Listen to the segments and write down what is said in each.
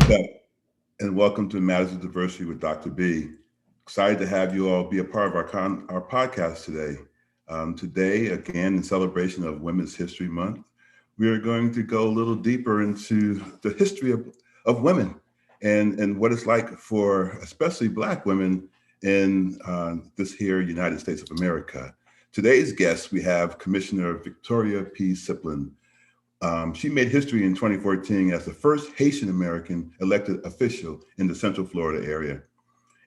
Yeah, and welcome to Matters of Diversity with Dr. B. Excited to have you all be a part of our podcast today. Today, again, in celebration of Women's History Month, we are going to go a little deeper into the history of women and what it's like for especially Black women in this here United States of America. Today's guest, we have Commissioner Victoria P. Siplin. She made history in 2014 as the first Haitian American elected official in the Central Florida area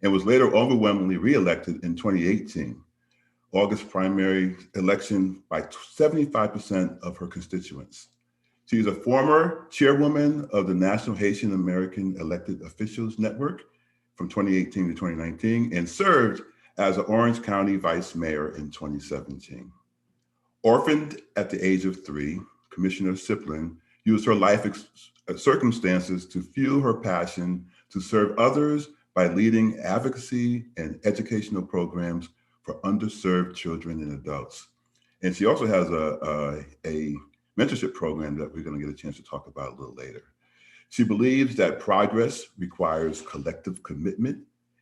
and was later overwhelmingly reelected in 2018, August primary election by 75% of her constituents. She is a former chairwoman of the National Haitian American Elected Officials Network from 2018 to 2019 and served as an Orange County vice mayor in 2017. Orphaned at the age of 3, Commissioner Siplin used her life circumstances to fuel her passion to serve others by leading advocacy and educational programs for underserved children and adults. And she also has a mentorship program that we're going to get a chance to talk about a little later. She believes that progress requires collective commitment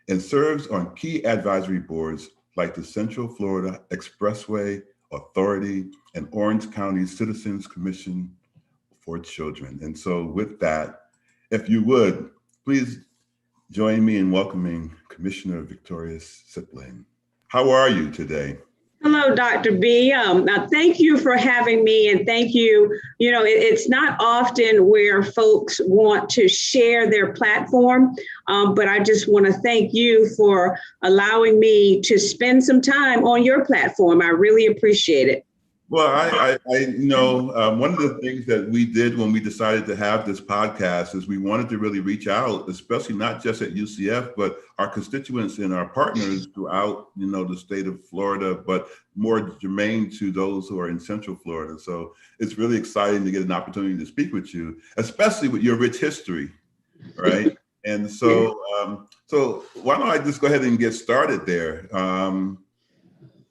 and serves on key advisory boards like the Central Florida Expressway Authority and Orange County Citizens Commission for Children. And so with that, if you would, please join me in welcoming Commissioner Victoria Siplin. How are you today? Hello, Dr. B. Now, thank you for having me, and thank you. You know, it's not often where folks want to share their platform, but I just want to thank you for allowing me to spend some time on your platform. I really appreciate it. Well, I one of the things that we did when we decided to have this podcast is we wanted to really reach out, especially not just at UCF, but our constituents and our partners throughout, the state of Florida, but more germane to those who are in Central Florida. So it's really exciting to get an opportunity to speak with you, especially with your rich history, right? And so, so why don't I just go ahead and get started there?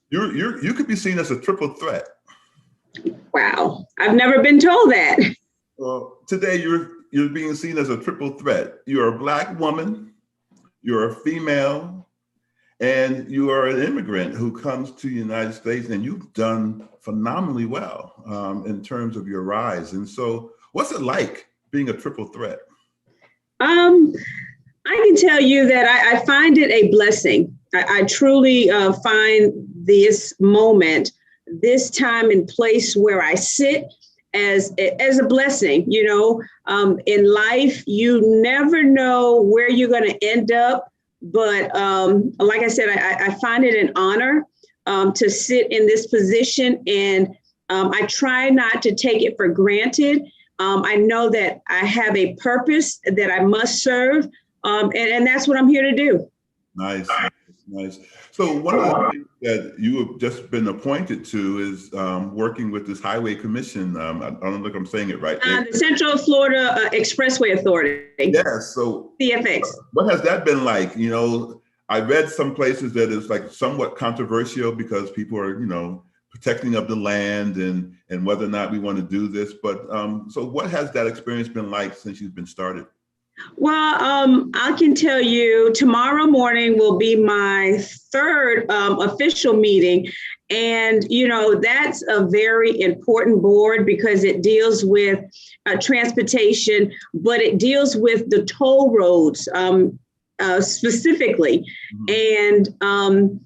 You could be seen as a triple threat. Wow, I've never been told that. Well, today you're being seen as a triple threat. You're a Black woman, you're a female, and you are an immigrant who comes to the United States, and you've done phenomenally well in terms of your rise. And so what's it like being a triple threat? I can tell you that I find it a blessing. I truly find this moment, this time and place where I sit as a blessing. In life, you never know where you're going to end up. But like I said, I find it an honor to sit in this position, and I try not to take it for granted. I know that I have a purpose that I must serve, and that's what I'm here to do. Nice. So one of the things that you have just been appointed to is working with this Highway Commission. I don't know if I'm saying it right. The Central Florida Expressway Authority. Yes. So CFX. What has that been like? I read some places that it's like somewhat controversial because people are, protecting of the land and whether or not we want to do this. But so what has that experience been like since you've been started? Well, I can tell you tomorrow morning will be my third official meeting. And, that's a very important board because it deals with transportation, but it deals with the toll roads specifically. Mm-hmm. And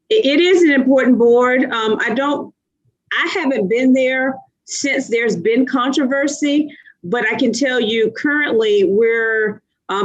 it is an important board. I haven't been there since there's been controversy. But I can tell you currently we're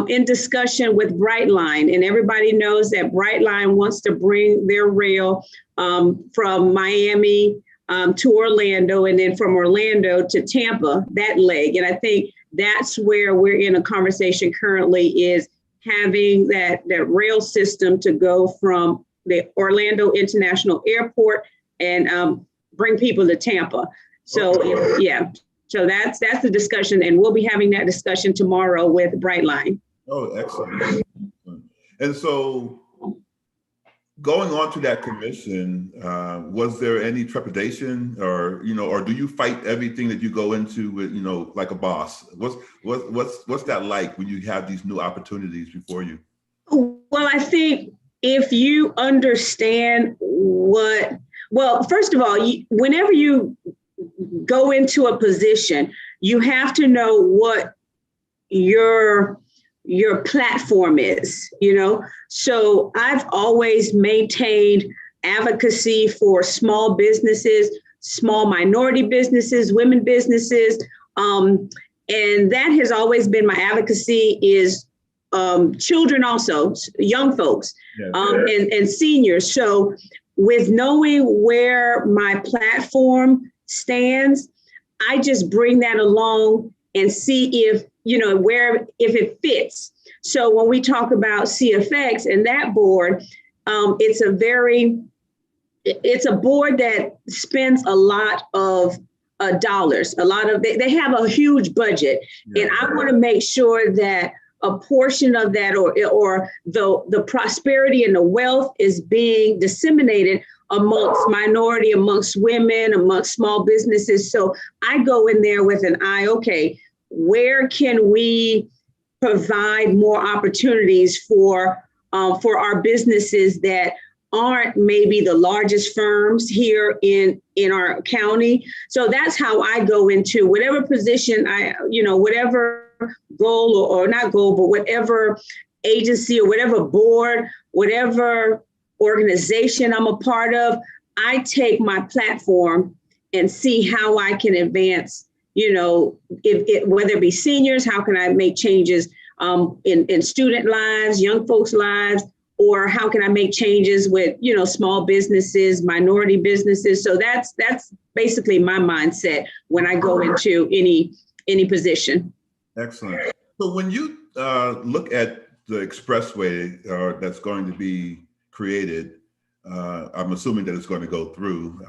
in discussion with Brightline, and everybody knows that Brightline wants to bring their rail from Miami to Orlando, and then from Orlando to Tampa, that leg. And I think that's where we're in a conversation currently, is having that rail system to go from the Orlando International Airport and bring people to Tampa. So, yeah. So that's the discussion, and we'll be having that discussion tomorrow with Brightline. Oh, excellent. And so going on to that commission, was there any trepidation, or or do you fight everything that you go into with, like a boss? What's that like when you have these new opportunities before you? Well, I think if you understand first of all, whenever you go into a position, you have to know what your platform is, So I've always maintained advocacy for small businesses, small minority businesses, women businesses. And that has always been my advocacy is children also, young folks, and seniors. So with knowing where my platform stands, I just bring that along and see if if it fits. So when we talk about CFX and that board, it's a board that spends a lot of dollars. They have a huge budget, and I want to make sure that a portion of that, or the prosperity and the wealth, is being disseminated amongst minority, amongst women, amongst small businesses. So I go in there with an eye. Okay, where can we provide more opportunities for our businesses that aren't maybe the largest firms here in our county? So that's how I go into whatever position whatever goal or not goal, but whatever agency or whatever board, whatever organization I'm a part of, I take my platform and see how I can advance, whether it be seniors, how can I make changes in student lives, young folks' lives, or how can I make changes with, small businesses, minority businesses. So that's basically my mindset when I go into any position. Excellent. So when you look at the Expressway that's going to be created, I'm assuming that it's going to go through.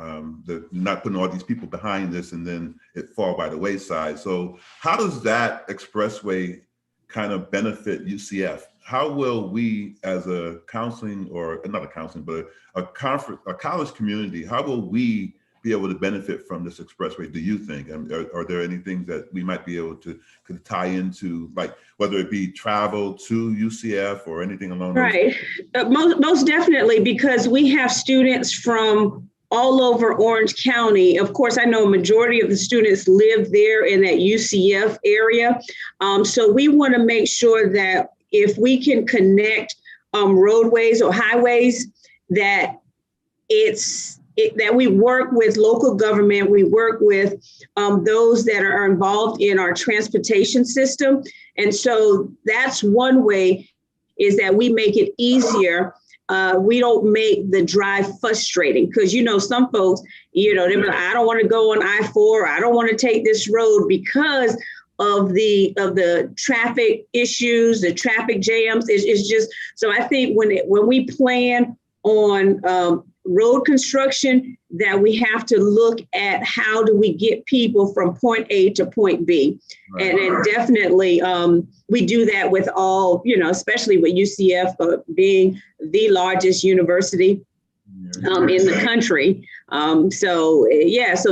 You're not putting all these people behind this and then it fall by the wayside. So how does that Expressway kind of benefit UCF? How will we, as a counseling, or not a counseling, but a college community, how will we be able to benefit from this Expressway, do you think? Are there any things that we might be able to tie into, like whether it be travel to UCF or anything along those lines? Right. Most definitely, because we have students from all over Orange County. Of course, I know a majority of the students live there in that UCF area. So we want to make sure that if we can connect roadways or highways, that that we work with local government, we work with those that are involved in our transportation system. And so that's one way, is that we make it easier. We don't make the drive frustrating, because, some folks, they're like, I don't want to go on I-4, I don't want to take this road because of the traffic issues, the traffic jams. It's just, so I think when we plan on road construction, that we have to look at how do we get people from point A to point B. Right. And definitely we do that with all, especially with UCF being the largest university in the country. So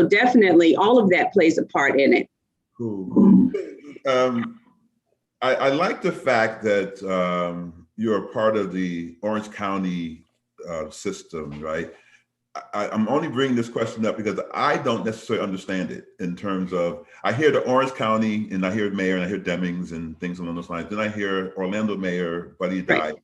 definitely all of that plays a part in it. Cool. I like the fact that you're a part of the Orange County system, right? I'm only bringing this question up because I don't necessarily understand it in terms of, I hear the Orange County and I hear mayor and I hear Demings and things along those lines. Then I hear Orlando mayor, but he died. Right.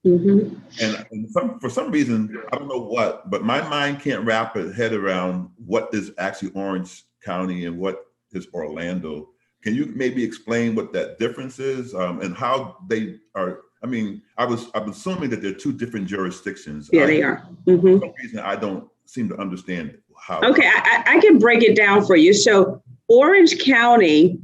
Mm-hmm. And for some reason, I don't know what, but my mind can't wrap its head around what is actually Orange County and what is Orlando. Can you maybe explain what that difference is and how they are? I mean, I'm assuming that they're two different jurisdictions. Yeah, they are. Mm-hmm. For some reason, I don't seem to understand how. Okay, I can break it down for you. So Orange County,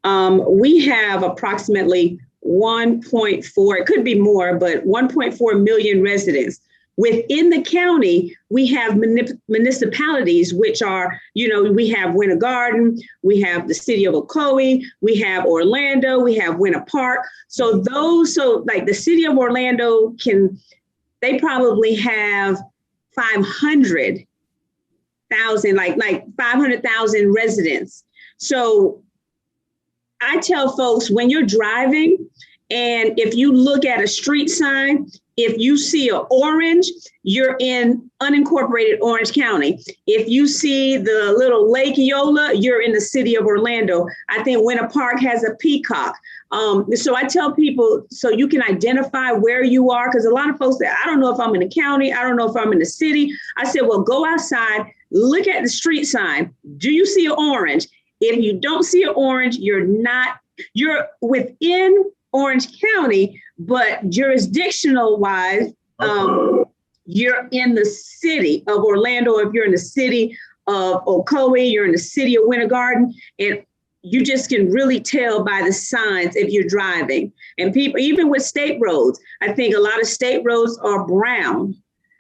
we have approximately 1.4, it could be more, but 1.4 million residents. Within the county, we have municipalities, which are, we have Winter Garden, we have the city of Ocoee, we have Orlando, we have Winter Park. So like the city of Orlando they probably have 500,000, like 500,000 residents. So I tell folks, when you're driving, and if you look at a street sign, if you see an orange, you're in unincorporated Orange County. If you see the little Lake Eola, you're in the city of Orlando. I think Winter Park has a peacock. So I tell people, so you can identify where you are, because a lot of folks say, I don't know if I'm in the county, I don't know if I'm in the city. I said, well, go outside, look at the street sign. Do you see an orange? If you don't see an orange, you're within Orange County, but jurisdictional wise, you're in the city of Orlando. If you're in the city of Ocoee, you're in the city of Winter Garden, and you just can really tell by the signs if you're driving. And people, even with state roads, I think a lot of state roads are brown.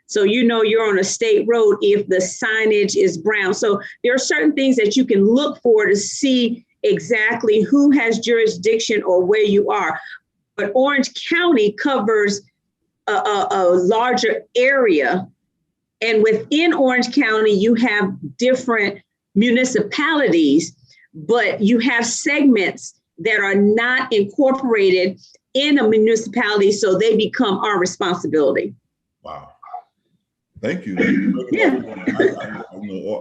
So you know you're on a state road if the signage is brown. So there are certain things that you can look for to see exactly who has jurisdiction or where you are. But Orange County covers a larger area. And within Orange County, you have different municipalities, but you have segments that are not incorporated in a municipality, so they become our responsibility. Wow. Thank you. Yeah.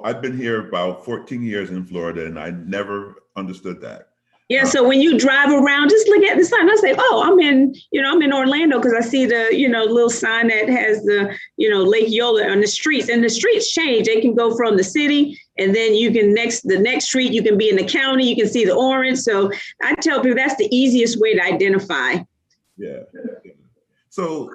I've been here about 14 years in Florida, and I never understood that. Yeah. So when you drive around, just look at the sign. I say, oh, I'm in Orlando, because I see the, little sign that has the, Lake Eola on the streets, and the streets change. They can go from the city, and then you can the next street, you can be in the county, you can see the orange. So I tell people that's the easiest way to identify. Yeah. So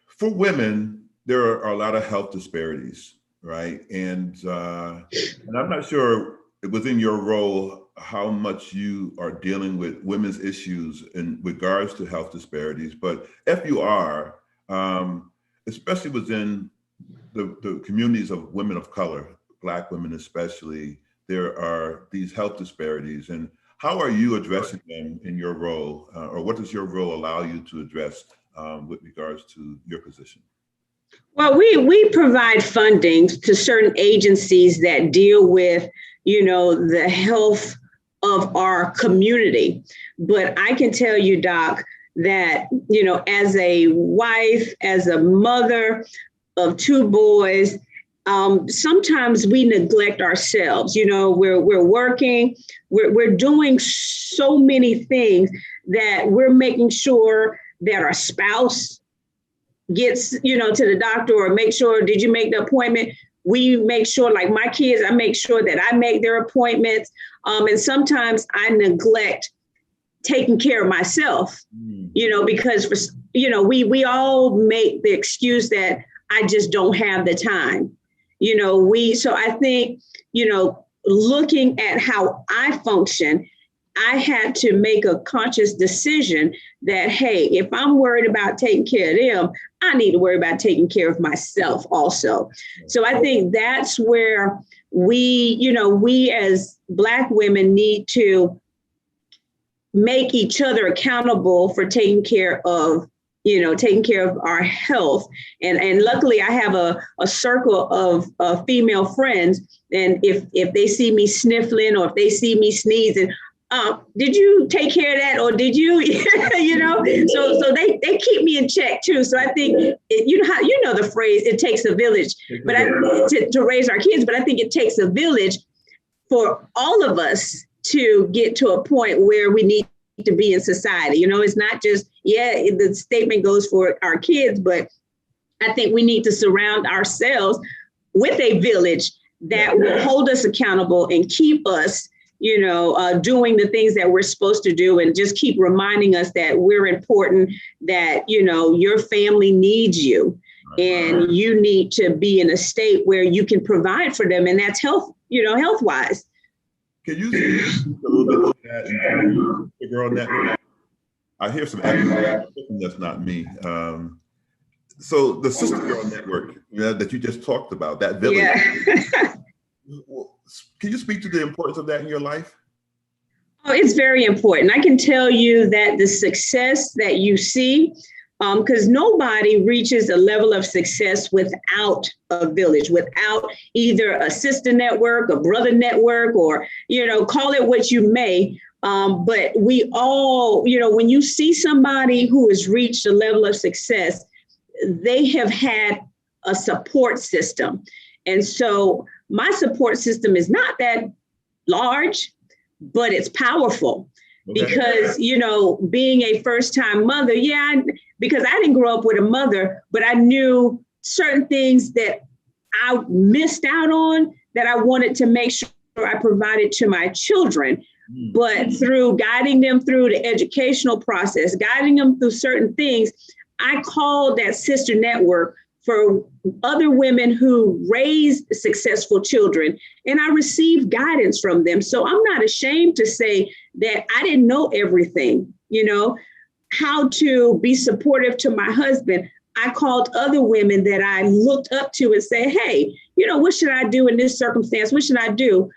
for women, there are a lot of health disparities, right? And I'm not sure within your role how much you are dealing with women's issues in regards to health disparities, but if you are, especially within the communities of women of color, Black women especially, there are these health disparities. And how are you addressing them in your role, or what does your role allow you to address with regards to your position? Well, we provide funding to certain agencies that deal with, the health of our community. But I can tell you, Doc, that, as a wife, as a mother of two boys, sometimes we neglect ourselves. We're working, we're doing so many things that we're making sure that our spouse gets, to the doctor, or make sure, did you make the appointment? We make sure, like my kids, I make sure that I make their appointments. And sometimes I neglect taking care of myself, because, we all make the excuse that I just don't have the time. So I think, looking at how I function, I had to make a conscious decision that, hey, if I'm worried about taking care of them, I need to worry about taking care of myself also. So I think that's where we as Black women need to make each other accountable for taking care of our health. And luckily I have a circle of female friends. And if they see me sniffling, or if they see me sneezing, did you take care of that? Or did you, so they keep me in check too. So I think, the phrase, it takes a village, but to raise our kids, but I think it takes a village for all of us to get to a point where we need to be in society. It's not just, the statement goes for our kids, but I think we need to surround ourselves with a village that will hold us accountable and keep us, doing the things that we're supposed to do, and just keep reminding us that we're important, that, your family needs you, and you need to be in a state where you can provide for them. And that's health wise. Can you speak a little bit to that in terms of the Girl Network? I hear some echo, that's not me. So the Sister Girl Network that you just talked about, that village. Yeah. Can you speak to the importance of that in your life? Oh, it's very important. I can tell you that the success that you see because nobody reaches a level of success without a village, without either a sister network, a brother network, or, call it what you may. But we all, when you see somebody who has reached a level of success, they have had a support system. And so my support system is not that large, but it's powerful. Okay. Because, being a first-time mother, because I didn't grow up with a mother, but I knew certain things that I missed out on that I wanted to make sure I provided to my children. But through guiding them through the educational process, guiding them through certain things, I called that sister network for other women who raised successful children, and I received guidance from them. So I'm not ashamed to say that I didn't know everything, how to be supportive to my husband. I called other women that I looked up to and said, hey, what should I do in this circumstance? What should I do?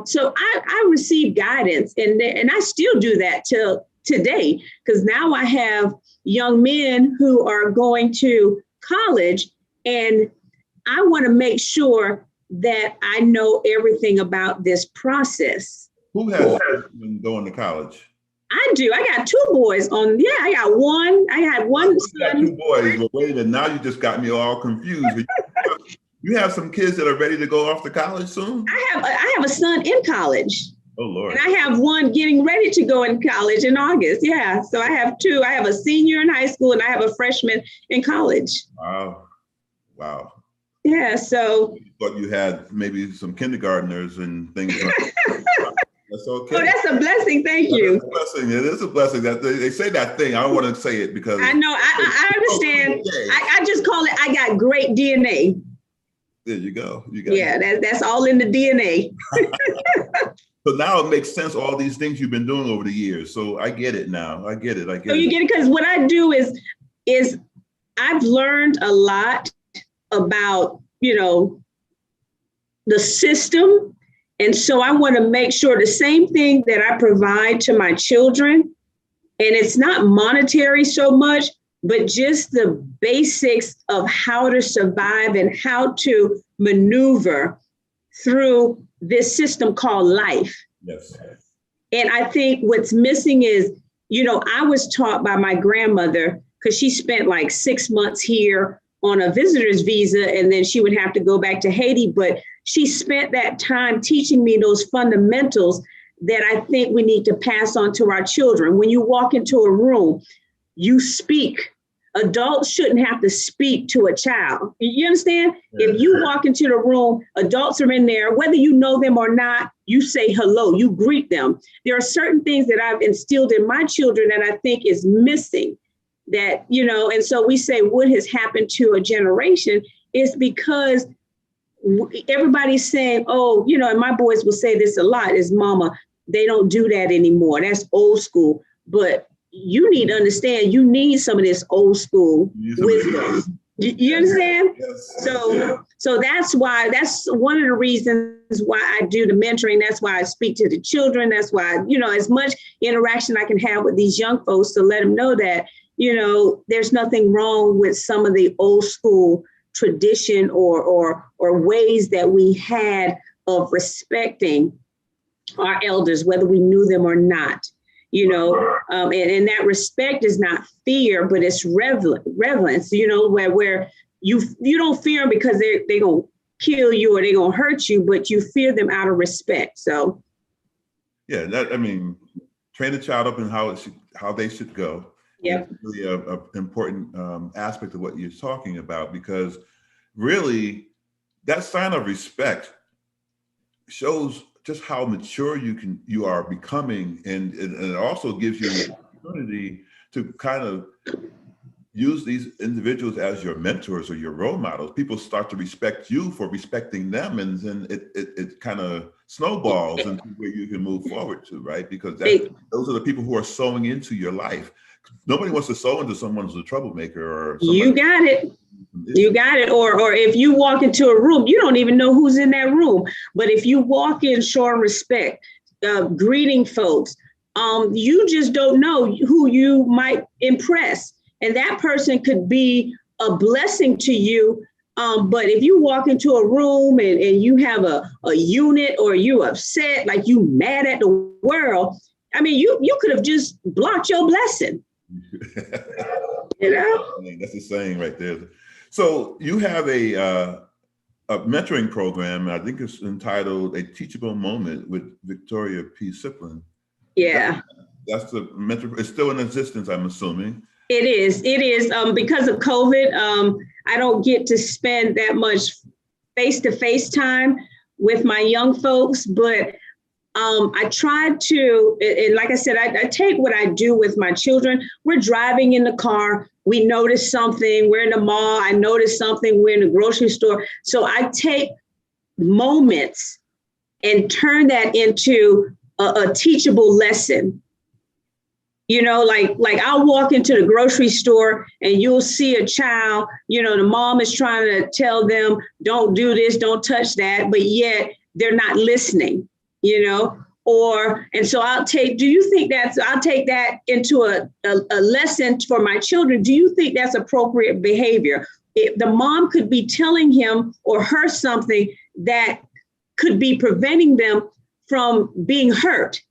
So I received guidance, and I still do that till today, because now I have young men who are going to college, and I want to make sure that I know everything about this process. Who has been going to college? I do. I got two boys I got one. I had one son. You got two boys. Well, wait a minute. Now you just got me all confused. You have some kids that are ready to go off to college soon? I have a son in college. Oh, Lord. And I have one getting ready to go in college in August. Yeah. So I have two. I have a senior in high school and I have a freshman in college. Wow. Yeah. So. But you had maybe some kindergartners and things like that. That's okay. Oh, that's a blessing. Thank you. It's a blessing. It is a blessing. That they say that thing. I don't want to say it because. I know. I understand. I just call it, I got great DNA. There you go. That's all in the DNA. So now it makes sense, all these things you've been doing over the years. So I get it now. I get it. So you get it, because what I do is I've learned a lot about, the system. And so I want to make sure the same thing that I provide to my children, and it's not monetary so much, but just the basics of how to survive and how to maneuver through this system called life. Yes. And I think what's missing is, I was taught by my grandmother, because she spent like 6 months here on a visitor's visa, and then she would have to go back to Haiti. But she spent that time teaching me those fundamentals that I think we need to pass on to our children. When you walk into a room, you speak. Adults shouldn't have to speak to a child. You understand? Yeah. If you walk into the room, adults are in there, whether you know them or not, you say hello, you greet them. There are certain things that I've instilled in my children that I think is missing, that, and so we say what has happened to a generation is because everybody's saying, oh, and my boys will say this a lot, is mama, they don't do that anymore. That's old school. But you need to understand, you need some of this old school wisdom. You understand? Yes. So that's one of the reasons why I do the mentoring. That's why I speak to the children. That's why, as much interaction I can have with these young folks to let them know that, there's nothing wrong with some of the old school tradition or ways that we had of respecting our elders, whether we knew them or not. And that respect is not fear, but it's reverence, where you don't fear them because they're going to kill you or they're going to hurt you, but you fear them out of respect. So. Yeah, train the child up in how they should go. Yeah, it's really an important aspect of what you're talking about, because really that sign of respect shows just how mature you are becoming, and it also gives you an opportunity to kind of use these individuals as your mentors or your role models. People start to respect you for respecting them, and then it kind of snowballs into where you can move forward to, right? Because those are the people who are sowing into your life. Nobody wants to sow into someone who's a troublemaker or you got it. You got it. Or if you walk into a room, you don't even know who's in that room. But if you walk in showing respect, greeting folks, you just don't know who you might impress. and that person could be a blessing to you. But if you walk into a room and you have a unit, or you upset, like you mad at the world, I mean, you could have just blocked your blessing. You know? That's the saying right there. So you have a mentoring program, I think it's entitled A Teachable Moment with Victoria P. Siplin. Yeah. That's the mentor. It's still in existence, I'm assuming. It is. Because of COVID, I don't get to spend that much face-to-face time with my young folks, but I try to, and like I said, I take what I do with my children. We're driving in the car, we notice something, we're in the mall, I notice something, we're in the grocery store. So I take moments and turn that into a teachable lesson. You know, like I'll walk into the grocery store and you'll see a child, you know, the mom is trying to tell them, don't do this, don't touch that, but yet they're not listening, you know, and so I'll take that into a lesson for my children. Do you think that's appropriate behavior? If the mom could be telling him or her something that could be preventing them from being hurt.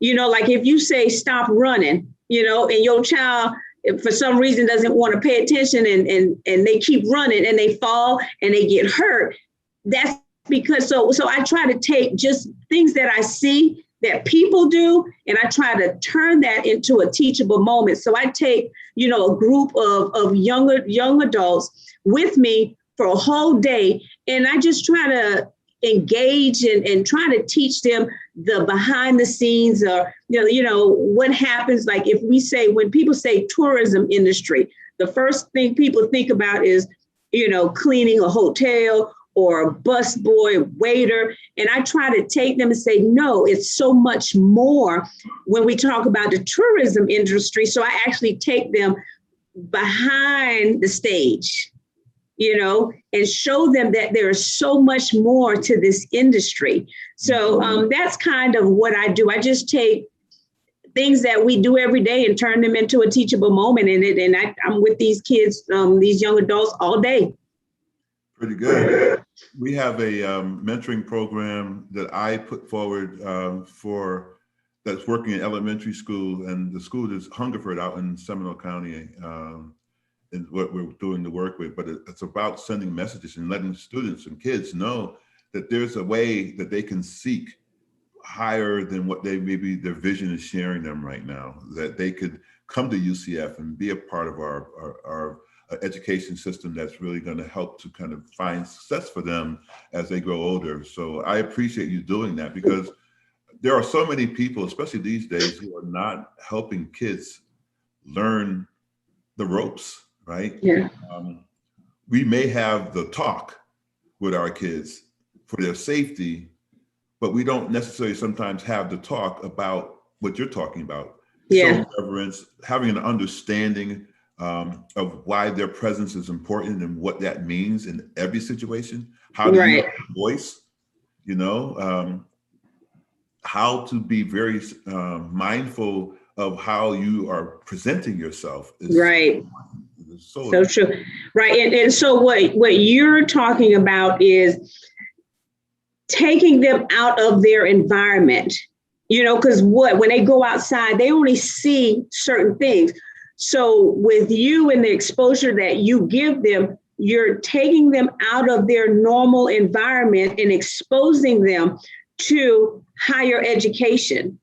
You know, like if you say, stop running, you know, and your child, if for some reason doesn't want to pay attention and they keep running and they fall and they get hurt, that's because, so I try to take just things that I see that people do, and I try to turn that into a teachable moment. So I take, you know, a group of young adults with me for a whole day, and I just try to engage and try to teach them the behind the scenes, or you know what happens. Like if we say, when people say tourism industry, the first thing people think about is, you know, cleaning a hotel or a bus boy, waiter. And I try to take them and say, no, it's so much more when we talk about the tourism industry. So I actually take them behind the stage, you know, and show them that there is so much more to this industry. So that's kind of what I do. I just take things that we do every day and turn them into a teachable moment in it. And I'm with these kids, these young adults all day. Pretty good. We have a mentoring program that I put forward that's working in elementary school, and the school is Hungerford out in Seminole County. Is what we're doing the work with, but it's about sending messages and letting students and kids know that there's a way that they can seek higher than what maybe their vision is sharing them right now, that they could come to UCF and be a part of our education system that's really going to help to kind of find success for them as they grow older. So I appreciate you doing that, because there are so many people, especially these days, who are not helping kids learn the ropes. Right? Yeah. We may have the talk with our kids for their safety, but we don't necessarily sometimes have the talk about what you're talking about. Yeah. Self-reverence, having an understanding of why their presence is important and what that means in every situation. How to use voice, you know, how to be very mindful of how you are presenting yourself. Right. So true. Right. And so what you're talking about is taking them out of their environment, you know, because when they go outside, they only see certain things. So with you and the exposure that you give them, you're taking them out of their normal environment and exposing them to higher education.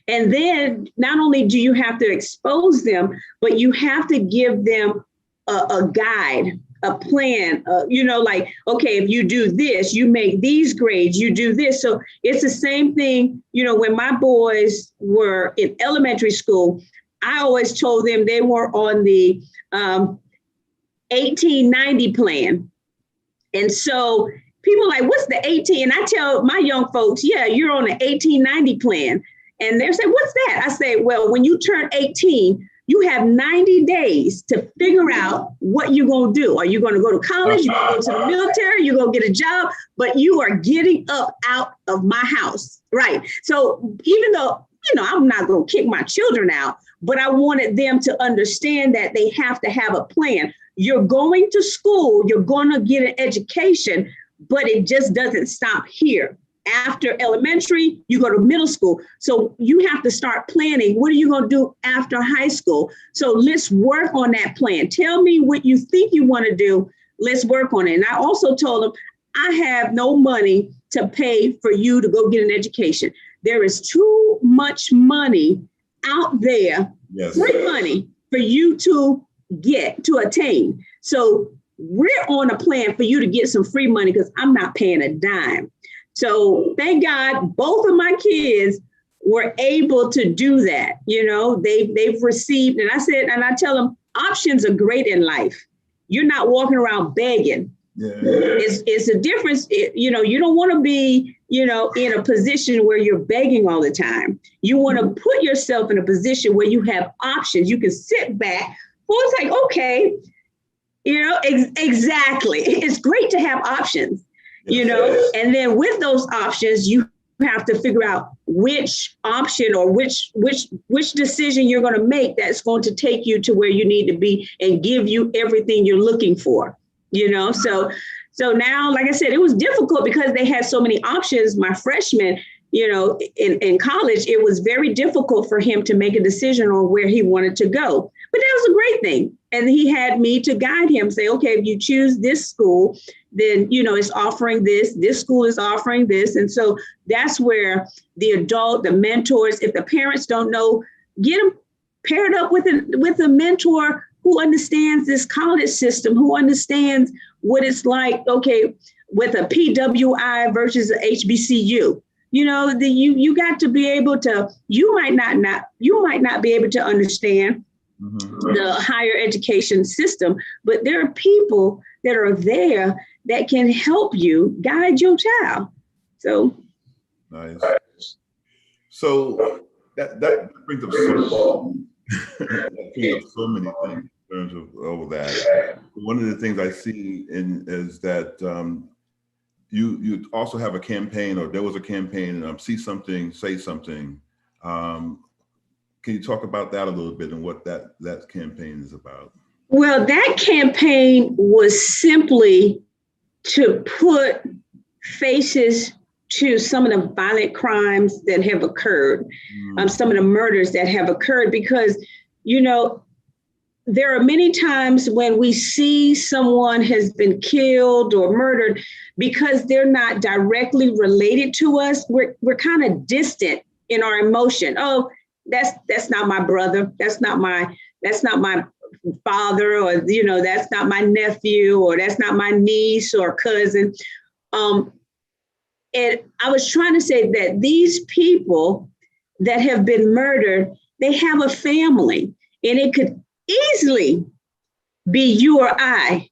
And then not only do you have to expose them, but you have to give them a guide, a plan, you know, like, okay, if you do this, you make these grades, you do this. So it's the same thing, you know, when my boys were in elementary school, I always told them they were on the 1890 plan. And so people are like, what's the 18? And I tell my young folks, yeah, you're on the 1890 plan. And they say, what's that? I say, well, when you turn 18, you have 90 days to figure out what you're going to do. Are you going to go to college? You're going to go to the military? You're going to get a job? But you are getting up out of my house. Right. So even though I'm not going to kick my children out, but I wanted them to understand that they have to have a plan. You're going to school, you're going to get an education, but it just doesn't stop here. After elementary, you go to middle school. So you have to start planning. What are you going to do after high school? So let's work on that plan. Tell me what you think you want to do. Let's work on it. And I also told them, I have no money to pay for you to go get an education. There is too much money out there, free money for you to attain. So we're on a plan for you to get some free money because I'm not paying a dime. So thank God both of my kids were able to do that. They've received, and I tell them, options are great in life. You're not walking around begging. Yeah. It's a difference. You don't want to be, in a position where you're begging all the time. You want to put yourself in a position where you have options. You can sit back. Well, it's like, okay, exactly. It's great to have options, and then with those options, you have to figure out which option or which decision you're going to make that's going to take you to where you need to be and give you everything you're looking for. So now, like I said, it was difficult because they had so many options. My freshman, in college, it was very difficult for him to make a decision on where he wanted to go. But that was a great thing. And he had me to guide him, say, okay, if you choose this school, then, it's offering this school is offering this. And so that's where the mentors, if the parents don't know, get them paired up with a mentor who understands this college system, who understands what it's like, okay, with a PWI versus a HBCU. You got to be able to, you might not be able to understand the higher education system, but there are people that are there that can help you guide your child. So nice. So that brings up so many things in terms of all of that. One of the things I see is that you also have a campaign, or there was a campaign, see something, say something. Can you talk about that a little bit and what that campaign is about? Well, that campaign was simply to put faces to some of the violent crimes that have occurred, some of the murders that have occurred, because, there are many times when we see someone has been killed or murdered because they're not directly related to us. We're kind of distant in our emotion. Oh, that's not my brother. That's not my father, or, that's not my nephew, or that's not my niece or cousin. And I was trying to say that these people that have been murdered, they have a family, and it could easily be you or I,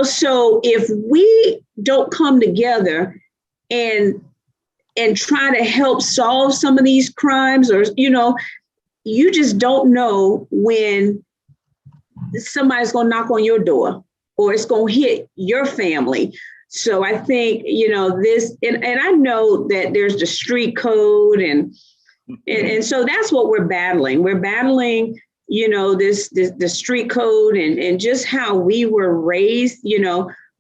so if we don't come together and try to help solve some of these crimes, or, you just don't know when somebody's going to knock on your door or it's going to hit your family. So I think, this, and I know that there's the street code, and so that's what we're battling. We're battling, the street code and just how we were raised,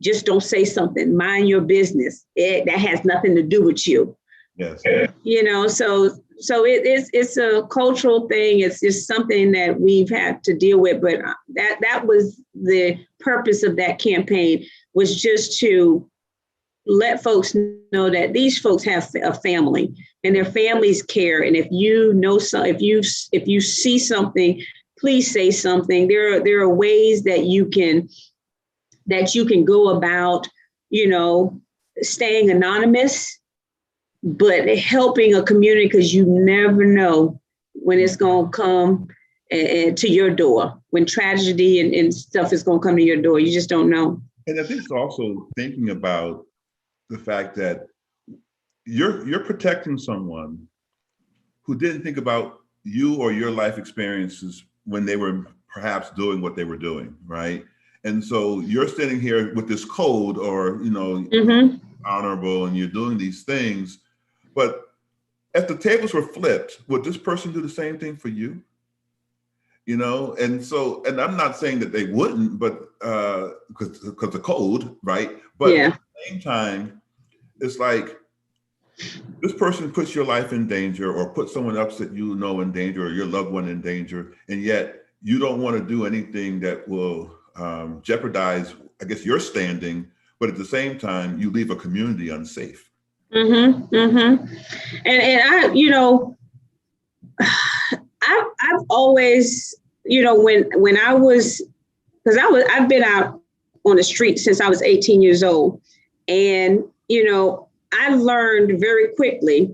just don't say something, mind your business. That has nothing to do with you. Yes. So it's a cultural thing. It's just something that we've had to deal with. But that was the purpose of that campaign, was just to let folks know that these folks have a family and their families care. And if you know, if you see something, please say something. There are ways that you can go about, staying anonymous, but helping a community, because you never know when it's going to come to your door, when tragedy and stuff is going to come to your door. You just don't know. And I think it's also thinking about the fact that you're protecting someone who didn't think about you or your life experiences when they were perhaps doing what they were doing, right? And so you're standing here with this code, or, honorable, and you're doing these things, but if the tables were flipped, would this person do the same thing for you? You know, and so, and I'm not saying that they wouldn't, but because the code, right? But Yeah. at the same time, it's like this person puts your life in danger, or put someone else that you know in danger, or your loved one in danger, and yet you don't want to do anything that will jeopardize, I guess, your standing. But at the same time, you leave a community unsafe. Mm-hmm. Mm-hmm. And I, I've always, when I was, because I've been out on the street since I was 18 years old. And, I learned very quickly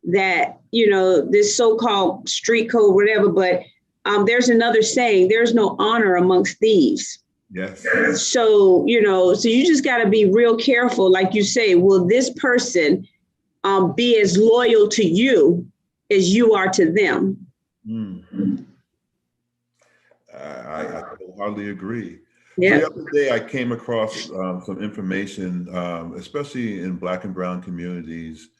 that, this so-called street code, whatever, but there's another saying, there's no honor amongst thieves. Yes. So, so you just got to be real careful. Like you say, will this person be as loyal to you as you are to them? Mm. I wholeheartedly agree. Yeah. So the other day I came across some information, especially in Black and Brown communities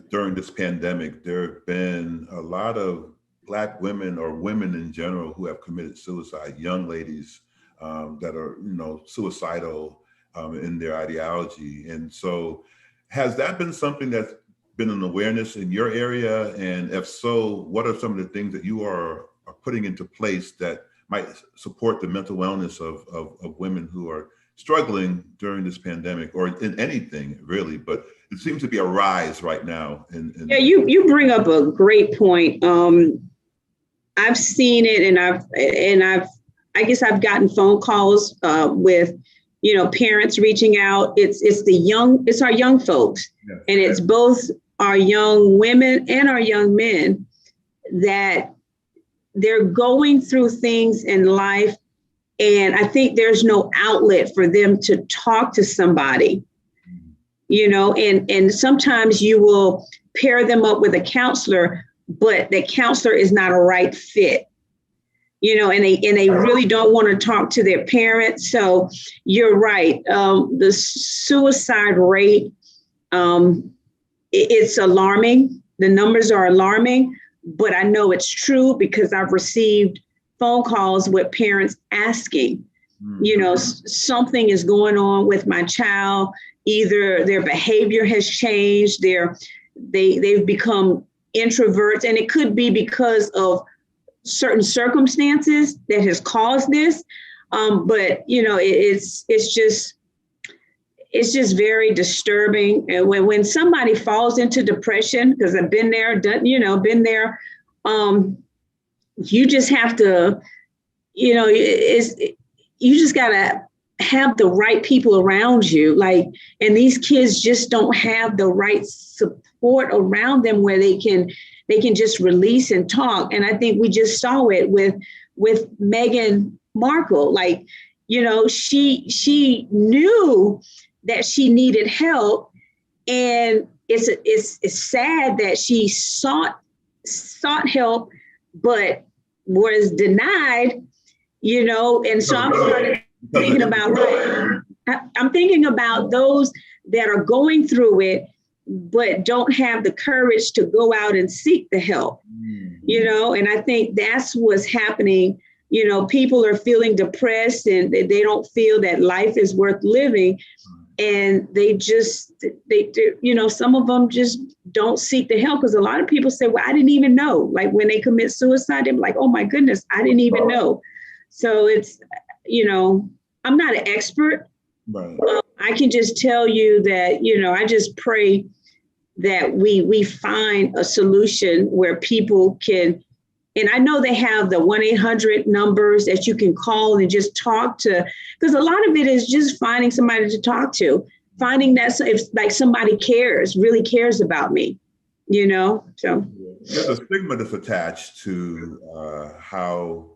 during this pandemic. There have been a lot of Black women, or women in general, who have committed suicide, young ladies that are, suicidal in their ideology. And so has that been something that's been an awareness in your area? And if so, what are some of the things that you are putting into place that might support the mental wellness of women who are struggling during this pandemic, or in anything really? But it seems to be a rise right now. Yeah, you bring up a great point. I've seen it, and I guess I've gotten phone calls with, parents reaching out. It's our young folks, yes. And it's both our young women and our young men that they're going through things in life, and I think there's no outlet for them to talk to somebody, and sometimes you will pair them up with a counselor, but the counselor is not a right fit, and they really don't want to talk to their parents. So you're right. The suicide rate, it's alarming. The numbers are alarming. But I know it's true because I've received phone calls with parents asking, something is going on with my child. Either their behavior has changed, they've become introverts, and it could be because of certain circumstances that has caused this. But it's just very disturbing. And when somebody falls into depression, because I've been there, been there, you just have to, you just gotta have the right people around you. And these kids just don't have the right support around them where they can just release and talk. And I think we just saw it with Meghan Markle. She knew that she needed help, and it's sad that she sought help but was denied, and so I'm started thinking about those that are going through it but don't have the courage to go out and seek the help, and I think that's what's happening. People are feeling depressed, and they don't feel that life is worth living. And they some of them just don't seek the help, because a lot of people say, well, I didn't even know. Like when they commit suicide, they're like, oh my goodness, I didn't even know. So it's, I'm not an expert. Right. I can just tell you that, I just pray that we find a solution where people can. And I know they have the 1-800 numbers that you can call and just talk to, because a lot of it is just finding somebody to talk to, finding that if like somebody really cares about me, so. There's a stigma that's attached to how,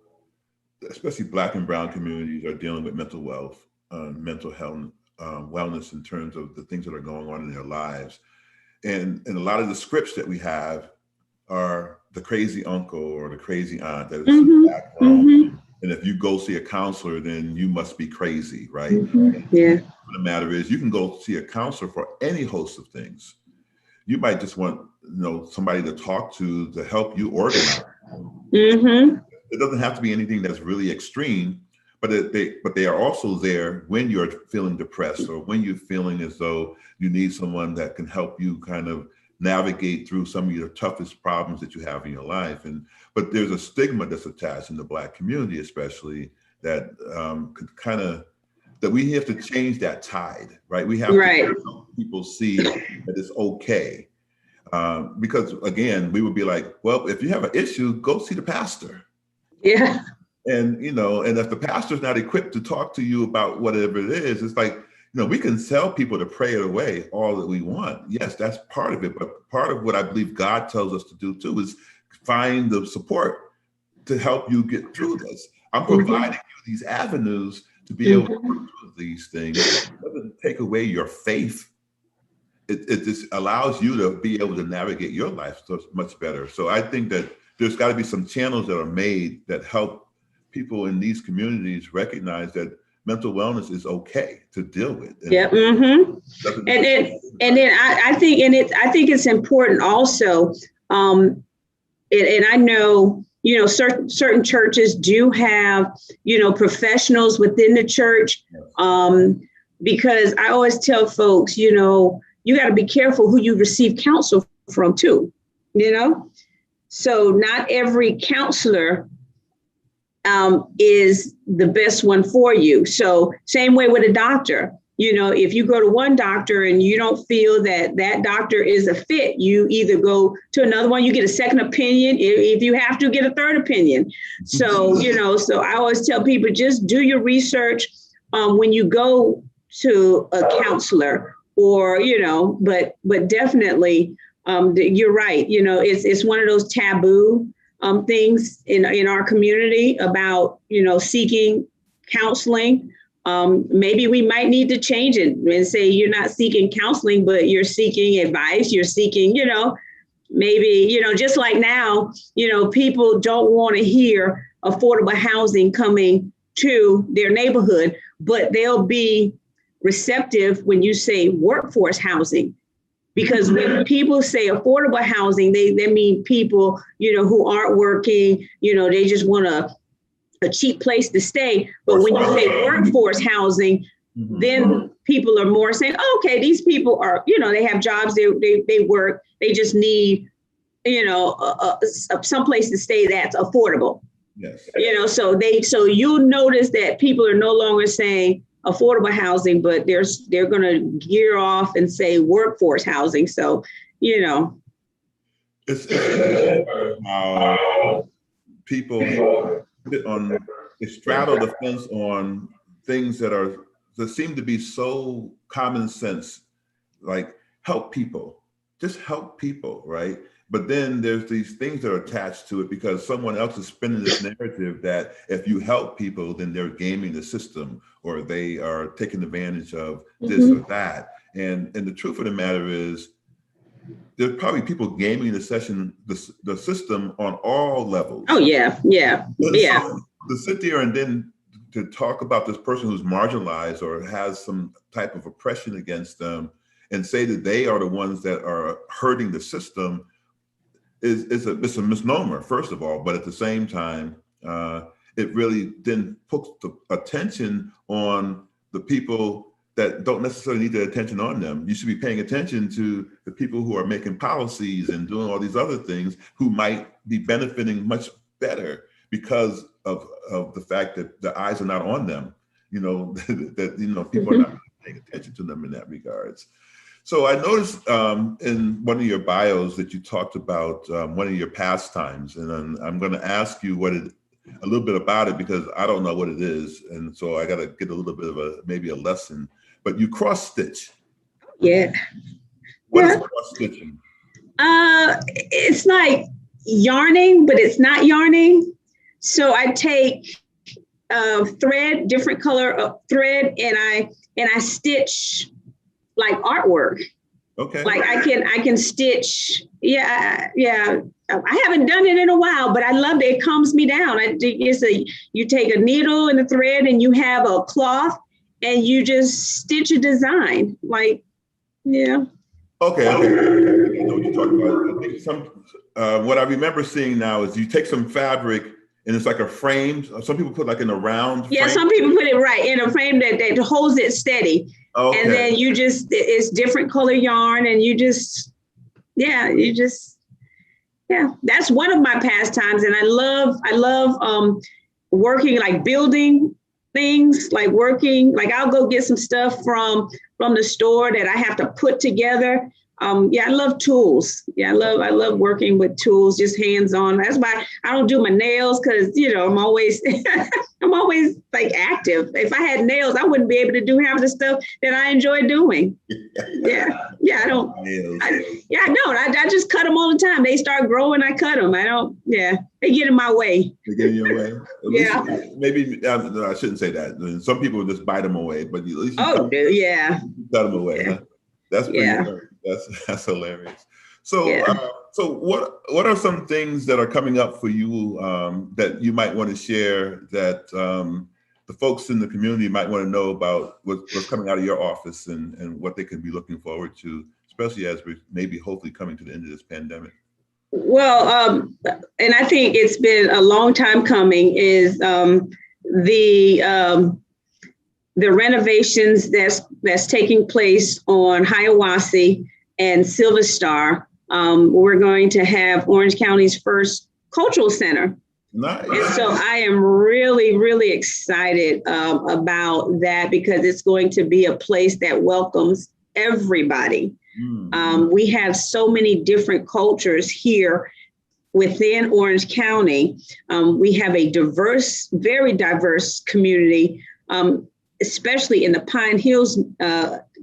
especially Black and Brown communities, are dealing with mental health, wellness in terms of the things that are going on in their lives. And a lot of the scripts that we have are the crazy uncle or the crazy aunt that is in the background. Mm-hmm. And if you go see a counselor, then you must be crazy, right? Mm-hmm. Yeah. The matter is, you can go see a counselor for any host of things. You might just want somebody to talk to help you organize. Mm-hmm. It doesn't have to be anything that's really extreme, but they are also there when you're feeling depressed or when you're feeling as though you need someone that can help you kind of navigate through some of your toughest problems that you have in your life. But there's a stigma that's attached in the Black community, especially, that could kind of, that we have to change that tide, right? We have to help people see that it's okay. Because again, we would be like, well, if you have an issue, go see the pastor. Yeah. And, and if the pastor's not equipped to talk to you about whatever it is, it's like, we can tell people to pray it away all that we want. Yes, that's part of it. But part of what I believe God tells us to do too is find the support to help you get through this. I'm providing you these avenues to be able to work through these things. It doesn't take away your faith. It just allows you to be able to navigate your life so much better. So I think that there's got to be some channels that are made that help people in these communities recognize that mental wellness is okay to deal with. Yeah. Mm-hmm. And then I think it's important also. And I know, certain churches do have, professionals within the church. Because I always tell folks, you got to be careful who you receive counsel from too, So not every counselor is the best one for you. So same way with a doctor, if you go to one doctor and you don't feel that doctor is a fit, you either go to another one, you get a second opinion. If you have to, get a third opinion. So, so I always tell people, just do your research when you go to a counselor or, but definitely you're right. It's one of those taboo things in our community about, seeking counseling. Maybe we might need to change it and say you're not seeking counseling, but you're seeking advice. You're seeking, maybe, just like now, people don't want to hear affordable housing coming to their neighborhood, but they'll be receptive when you say workforce housing. Because when people say affordable housing, they mean people, who aren't working, they just want a cheap place to stay. But when you say workforce housing, then people are more saying, oh, okay, these people are, they have jobs, they work, they just need, some place to stay that's affordable. Yes. So you'll notice that people are no longer saying affordable housing, but they're going to gear off and say workforce housing. So, it's how people they straddle the fence on things that seem to be so common sense, like help people, just help people, right? But then there's these things that are attached to it because someone else is spinning this narrative that if you help people, then they're gaming the system or they are taking advantage of this or that. And the truth of the matter is, there's probably people gaming the system on all levels. Oh, yeah. So to sit there and then to talk about this person who's marginalized or has some type of oppression against them and say that they are the ones that are hurting the system it's a misnomer, first of all, but at the same time, it really then puts the attention on the people that don't necessarily need the attention on them. You should be paying attention to the people who are making policies and doing all these other things who might be benefiting much better because of the fact that the eyes are not on them, that people are not paying attention to them in that regards. So I noticed in one of your bios that you talked about one of your pastimes, and I'm going to ask you a little bit about it because I don't know what it is, and so I got to get a little bit of maybe a lesson. But you cross stitch. Yeah. What is cross stitching? It's like yarning, but it's not yarning. So I take thread, different color of thread, and I stitch like artwork. Okay. Like I can stitch. Yeah. I haven't done it in a while, but I love it. It calms me down. You take a needle and a thread and you have a cloth and you just stitch a design. Like, yeah. Okay. I know what you're talking about. I think what I remember seeing now is you take some fabric and it's like a frame. Some people put like in a round Yeah, frame. some people put it right in a frame that holds it steady. Okay. And then it's different color yarn and that's one of my pastimes. And I love working, like building things, like I'll go get some stuff from the store that I have to put together. I love tools. I love working with tools, just hands-on. That's why I don't do my nails, because I'm always I'm always like active. If I had nails, I wouldn't be able to do half the stuff that I enjoy doing. I don't. I just cut them all the time. They start growing, I cut them. I don't. Yeah, they get in my way. They get in your way. Maybe no, I shouldn't say that. Some people just bite them away, but at least cut them away. Yeah. Huh? That's pretty funny. That's hilarious. So, so what are some things that are coming up for you that you might want to share that the folks in the community might want to know about what's coming out of your office and what they can be looking forward to, especially as we're maybe hopefully coming to the end of this pandemic? Well, and I think it's been a long time coming, is the renovations that's taking place on Hiawassee and Silver Star. We're going to have Orange County's first cultural center. Nice. And so I am really, really excited about that, because it's going to be a place that welcomes everybody. We have so many different cultures here within Orange County. We have a very diverse community, especially in the Pine Hills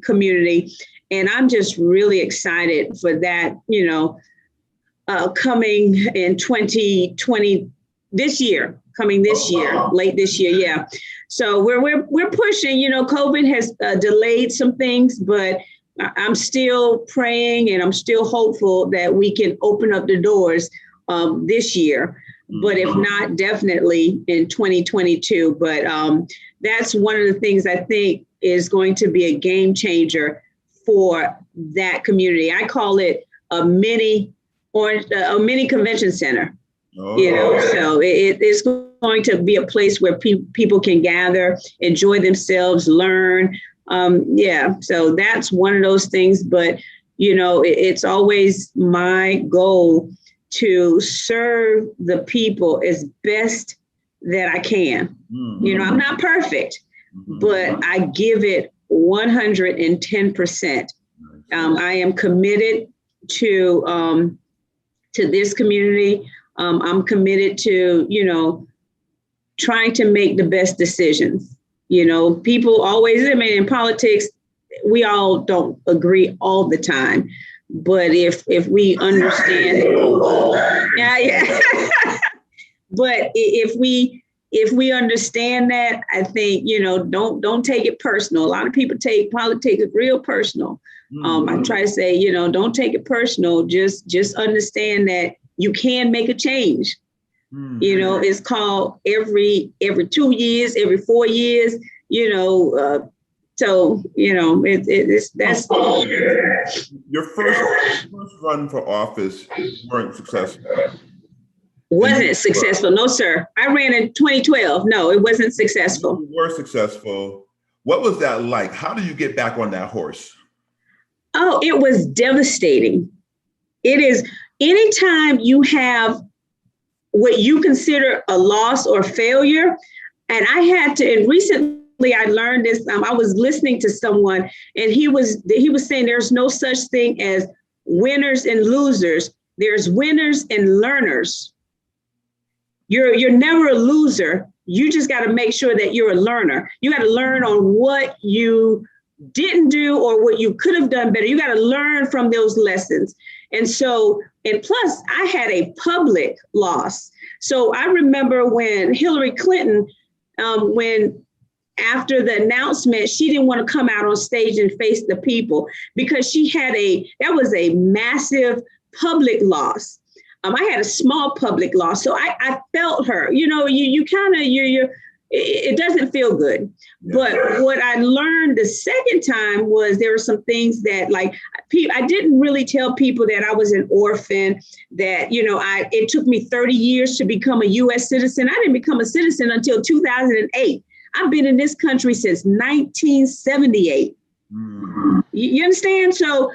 community. And I'm just really excited for that, coming in 2020, coming this year, late this year. Yeah. So we're pushing, COVID has delayed some things, but I'm still praying and I'm still hopeful that we can open up the doors this year. But if not, definitely in 2022. But that's one of the things I think is going to be a game changer for that community. I call it a mini convention center. So it's going to be a place where people can gather, enjoy themselves, learn. So that's one of those things. But it's always my goal to serve the people as best that I can. I'm not perfect, but I give it 110%. I am committed to this community. I'm committed to, trying to make the best decisions. People always, in politics, we all don't agree all the time. But if we understand, but if we understand that, I think, don't take it personal. A lot of people take politics real personal. I try to say, don't take it personal. Just understand that you can make a change. It's called every 2 years, every 4 years, so, that's. Your first run for office weren't successful. Wasn't successful. No, sir. I ran in 2012. No, it wasn't successful. You were successful. What was that like? How did you get back on that horse? Oh, it was devastating. It is, anytime you have what you consider a loss or failure, and recently I learned this. I was listening to someone, and he was saying there's no such thing as winners and losers. There's winners and learners. You're never a loser. You just got to make sure that you're a learner. You got to learn on what you didn't do or what you could have done better. You got to learn from those lessons. And plus, I had a public loss. So I remember when Hillary Clinton, after the announcement, she didn't want to come out on stage and face the people, because that was a massive public loss. I had a small public loss. So I felt her, you it doesn't feel good. Yeah. But what I learned the second time was there were some things that like I didn't really tell people that I was an orphan, that, you know, it took me 30 years to become a US citizen. I didn't become a citizen until 2008. I've been in this country since 1978. You understand? So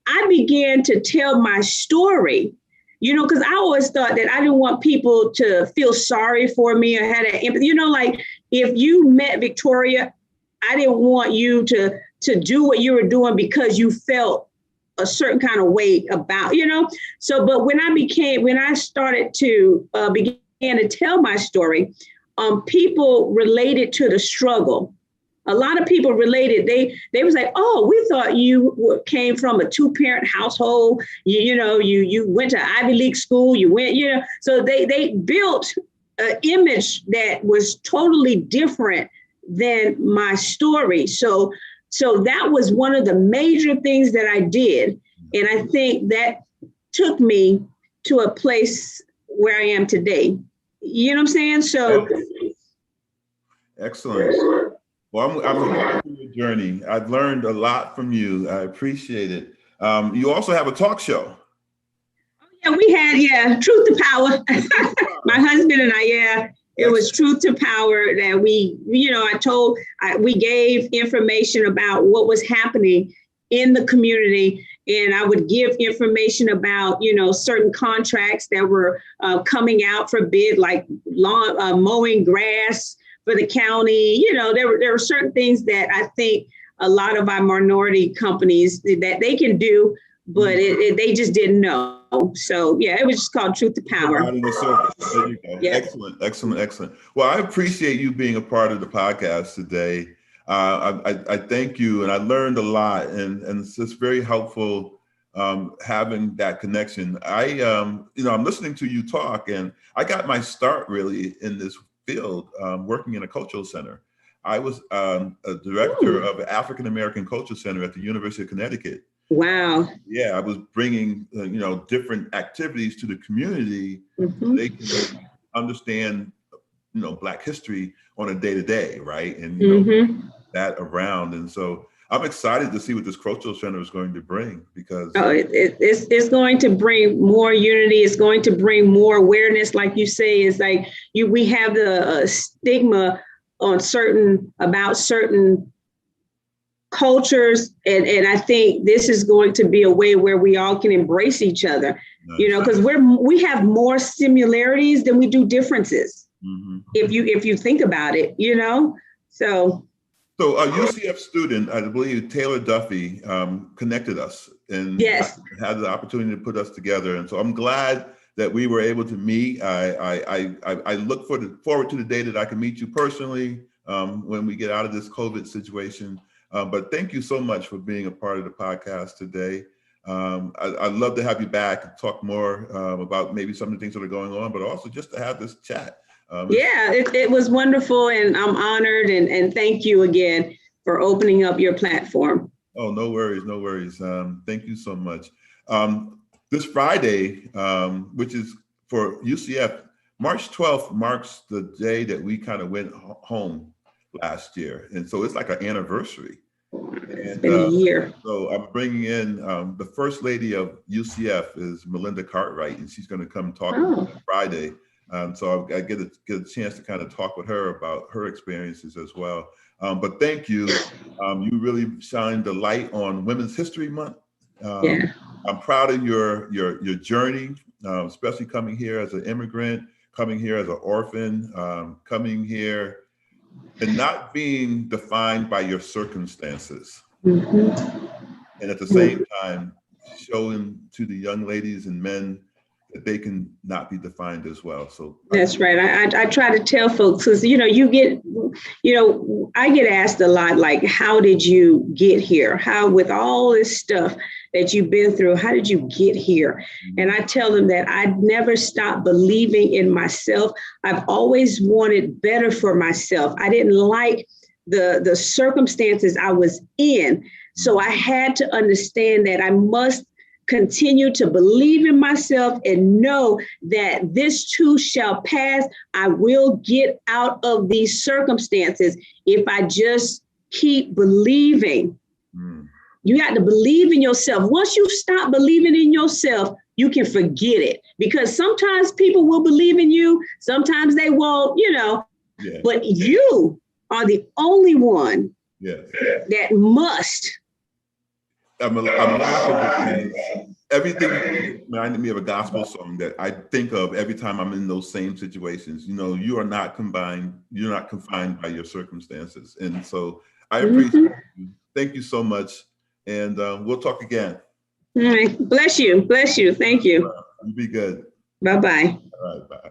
I began to tell my story, you know, because I always thought that I didn't want people to feel sorry for me or had an empathy. You know, like if you met Victoria, I didn't want you to do what you were doing because you felt a certain kind of way about, you know. So, but when I started to began to tell my story, people related to the struggle. A lot of people related. They was like, oh, we thought you came from a 2-parent household. You went to Ivy League school. You went, you know. So they built an image that was totally different than my story. So that was one of the major things that I did, and I think that took me to a place where I am today. You know what I'm saying? So excellent. Well, I'm happy for your journey. I've learned a lot from you. I appreciate it. You also have a talk show. Yeah, we had, Truth to Power. My husband and I, it was Truth to Power that we gave information about what was happening in the community. And I would give information about, you know, certain contracts that were coming out for bid, like lawn, mowing grass for the county. You know, there were certain things that I think a lot of our minority companies that they can do, but they just didn't know. So yeah, it was just called Truth to Power. There you go. Yeah. Excellent. Well, I appreciate you being a part of the podcast today. I thank you, and I learned a lot, and it's just very helpful having that connection. I'm listening to you talk, and I got my start really in this field working in a cultural center. I was a director of an African American Culture Center at the University of Connecticut. Wow. Yeah, I was bringing different activities to the community so they can understand Black history on a day-to-day, right? And that around. And so I'm excited to see what this cultural center is going to bring, because it's going to bring more unity. It's going to bring more awareness. Like you say, is like we have the stigma on certain cultures, and I think this is going to be a way where we all can embrace each other. Nice. You know, because we have more similarities than we do differences. If you think about it, you know. So a UCF student, I believe Taylor Duffy, connected us and had the opportunity to put us together. And so I'm glad that we were able to meet. I look forward to the day that I can meet you personally when we get out of this COVID situation. But thank you so much for being a part of the podcast today. I'd love to have you back and talk more about maybe some of the things that are going on, but also just to have this chat. It was wonderful, and I'm honored, and thank you again for opening up your platform. Oh, no worries. Thank you so much. This Friday, which is for UCF, March 12th marks the day that we kind of went home last year. And so it's like an anniversary. It's been a year. So I'm bringing in the first lady of UCF is Melinda Cartwright, and she's going to come talk on Friday. So I get a chance to kind of talk with her about her experiences as well. But thank you. You really shined the light on Women's History Month. I'm proud of your journey, especially coming here as an immigrant, coming here as an orphan, coming here and not being defined by your circumstances. And at the same time, showing to the young ladies and men that they can not be defined as well. So that's right. I try to tell folks, because, I get asked a lot, like, how did you get here? How, with all this stuff that you've been through, how did you get here? And I tell them that I never stopped believing in myself. I've always wanted better for myself. I didn't like the circumstances I was in. So I had to understand that I must continue to believe in myself and know that this too shall pass. I will get out of these circumstances if I just keep believing. You got to believe in yourself. Once you stop believing in yourself, you can forget it, because sometimes people will believe in you. Sometimes they won't, but you are the only one that must. I'm laughing because everything reminded me of a gospel song that I think of every time I'm in those same situations. You are not confined. You're not confined by your circumstances. And so I appreciate you. Thank you so much. And we'll talk again. All right. Bless you. Bless you. Thank you. You be good. Bye-bye. All right. Bye.